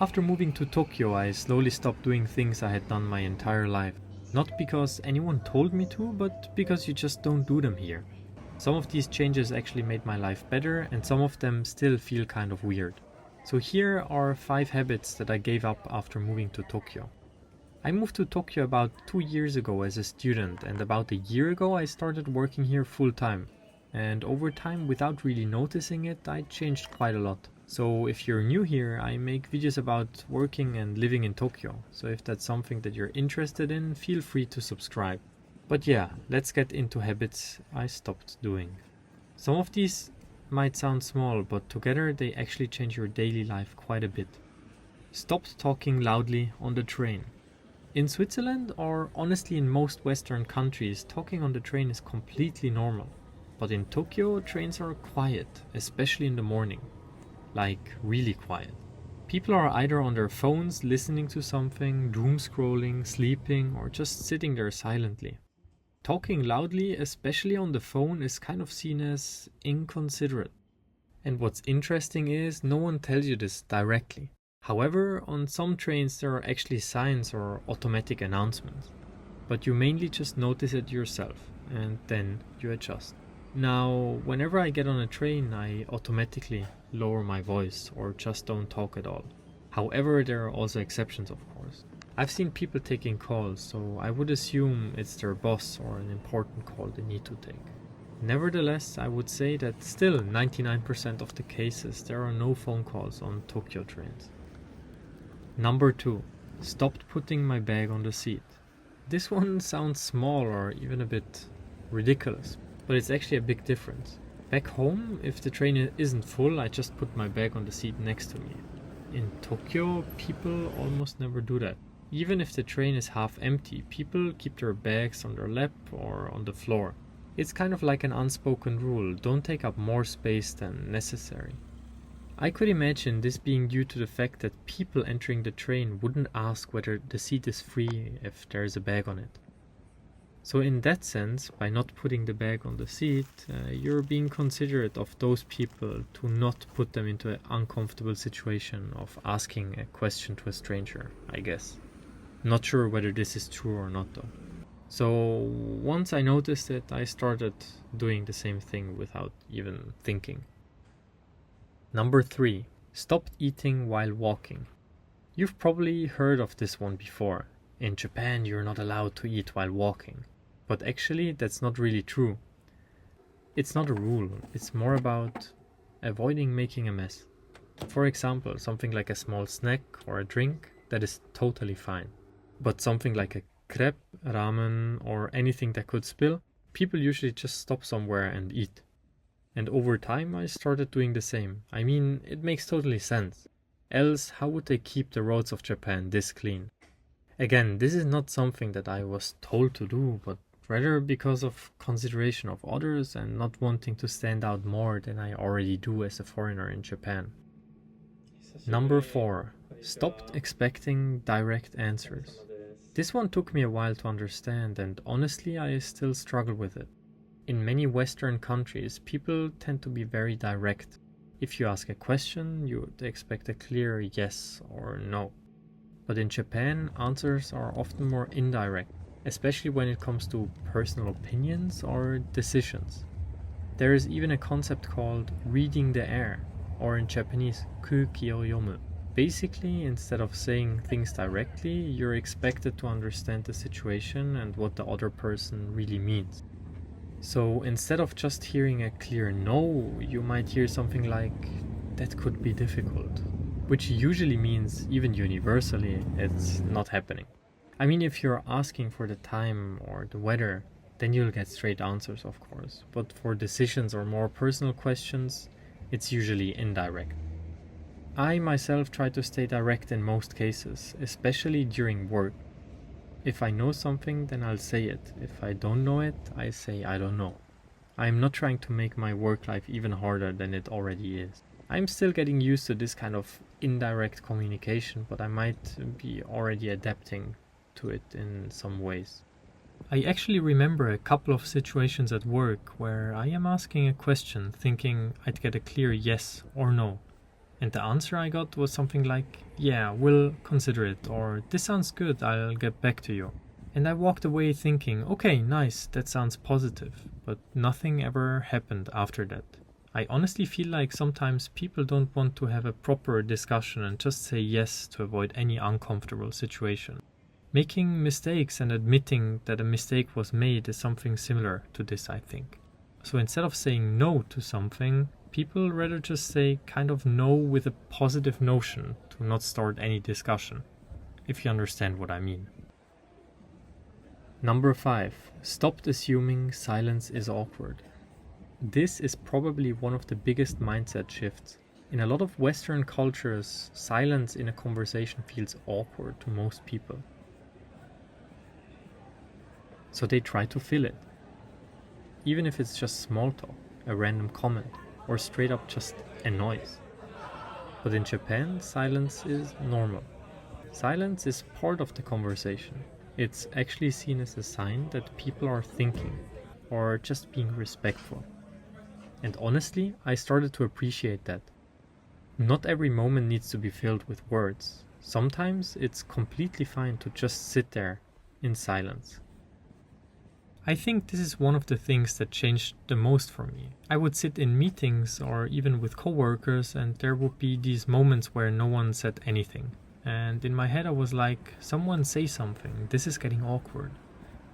After moving to Tokyo, I slowly stopped doing things I had done my entire life. Not because anyone told me to, but because you just don't do them here. Some of these changes actually made my life better, and some of them still feel kind of weird. So here are 5 habits that I gave up after moving to Tokyo. I moved to Tokyo about 2 years ago as a student, and about a year ago I started working here full time. And over time, without really noticing it, I changed quite a lot. So if you're new here, I make videos about working and living in Tokyo. So if that's something that you're interested in, feel free to subscribe. But yeah, let's get into habits I stopped doing. Some of these might sound small, but together they actually change your daily life quite a bit. Stop talking loudly on the train. In Switzerland, or honestly in most Western countries, talking on the train is completely normal. But in Tokyo, trains are quiet, especially in the morning. Like, really quiet. People are either on their phones listening to something, doom scrolling, sleeping, or just sitting there silently. Talking loudly, especially on the phone, is kind of seen as inconsiderate. And what's interesting is no one tells you this directly. However, on some trains there are actually signs or automatic announcements. But you mainly just notice it yourself, and then you adjust. Now, whenever I get on a train, I automatically lower my voice or just don't talk at all. However, there are also exceptions, of course. I've seen people taking calls, so I would assume it's their boss or an important call they need to take. Nevertheless, I would say that still 99% of the cases there are no phone calls on Tokyo trains. Number 2. Stopped putting my bag on the seat. This one sounds small or even a bit ridiculous, but it's actually a big difference. Back home, if the train isn't full, I just put my bag on the seat next to me. In Tokyo, people almost never do that. Even if the train is half empty, people keep their bags on their lap or on the floor. It's kind of like an unspoken rule, don't take up more space than necessary. I could imagine this being due to the fact that people entering the train wouldn't ask whether the seat is free if there is a bag on it. So in that sense, by not putting the bag on the seat, you're being considerate of those people to not put them into an uncomfortable situation of asking a question to a stranger, I guess. Not sure whether this is true or not though. So once I noticed it, I started doing the same thing without even thinking. Number 3. Stopped eating while walking. You've probably heard of this one before. In Japan, you're not allowed to eat while walking. But actually, that's not really true. It's not a rule, it's more about avoiding making a mess. For example, something like a small snack or a drink, that is totally fine. But something like a crepe, ramen, or anything that could spill, people usually just stop somewhere and eat. And over time I started doing the same. I mean, it makes totally sense. Else, how would they keep the roads of Japan this clean? Again, this is not something that I was told to do, but rather because of consideration of others and not wanting to stand out more than I already do as a foreigner in Japan. Number 4. Stopped expecting direct answers. This one took me a while to understand, and honestly I still struggle with it. In many Western countries, people tend to be very direct. If you ask a question, you would expect a clear yes or no. But in Japan, answers are often more indirect, especially when it comes to personal opinions or decisions. There is even a concept called reading the air, or in Japanese, kuki o yomu. Basically, instead of saying things directly, you're expected to understand the situation and what the other person really means. So instead of just hearing a clear no, you might hear something like, that could be difficult. Which usually means, even universally, it's not happening. I mean, if you're asking for the time or the weather, then you'll get straight answers, of course. But for decisions or more personal questions, it's usually indirect. I myself try to stay direct in most cases, especially during work. If I know something, then I'll say it. If I don't know it, I say I don't know. I'm not trying to make my work life even harder than it already is. I'm still getting used to this kind of indirect communication, but I might be already adapting to it in some ways. I actually remember a couple of situations at work where I am asking a question thinking I'd get a clear yes or no. And the answer I got was something like, "Yeah, we'll consider it," or "This sounds good, I'll get back to you." And I walked away thinking, okay, nice, that sounds positive, but nothing ever happened after that. I honestly feel like sometimes people don't want to have a proper discussion and just say yes to avoid any uncomfortable situation. Making mistakes and admitting that a mistake was made is something similar to this, I think. So instead of saying no to something, people rather just say kind of no with a positive notion to not start any discussion, if you understand what I mean. Number 5. Stopped assuming silence is awkward. This is probably one of the biggest mindset shifts. In a lot of Western cultures, silence in a conversation feels awkward to most people. So they try to fill it. Even if it's just small talk, a random comment, or straight up just a noise. But in Japan, silence is normal. Silence is part of the conversation. It's actually seen as a sign that people are thinking, or just being respectful. And honestly, I started to appreciate that. Not every moment needs to be filled with words. Sometimes it's completely fine to just sit there in silence. I think this is one of the things that changed the most for me. I would sit in meetings or even with coworkers, and there would be these moments where no one said anything. And in my head I was like, someone say something, this is getting awkward.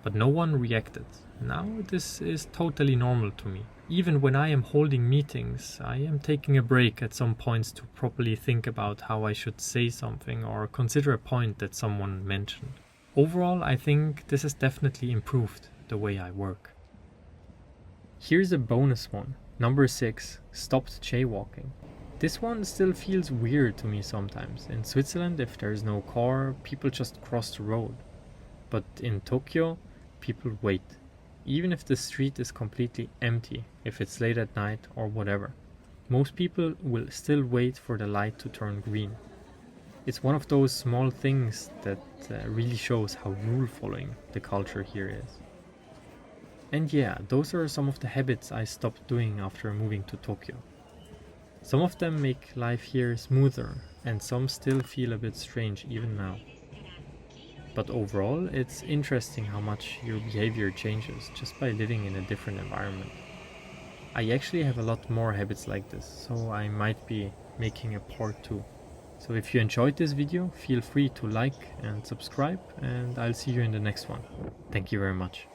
But no one reacted. Now this is totally normal to me. Even when I am holding meetings, I am taking a break at some points to properly think about how I should say something or consider a point that someone mentioned. Overall, I think this has definitely improved the way I work. Here's a bonus one. Number 6. Stopped jaywalking. This one still feels weird to me sometimes. In Switzerland, if there's no car, people just cross the road. But in Tokyo, people wait. Even if the street is completely empty, if it's late at night or whatever. Most people will still wait for the light to turn green. It's one of those small things that really shows how rule following the culture here is. And yeah, those are some of the habits I stopped doing after moving to Tokyo. Some of them make life here smoother, and some still feel a bit strange even now. But overall, it's interesting how much your behavior changes just by living in a different environment. I actually have a lot more habits like this, so I might be making a part 2. So if you enjoyed this video, feel free to like and subscribe, and I'll see you in the next one. Thank you very much.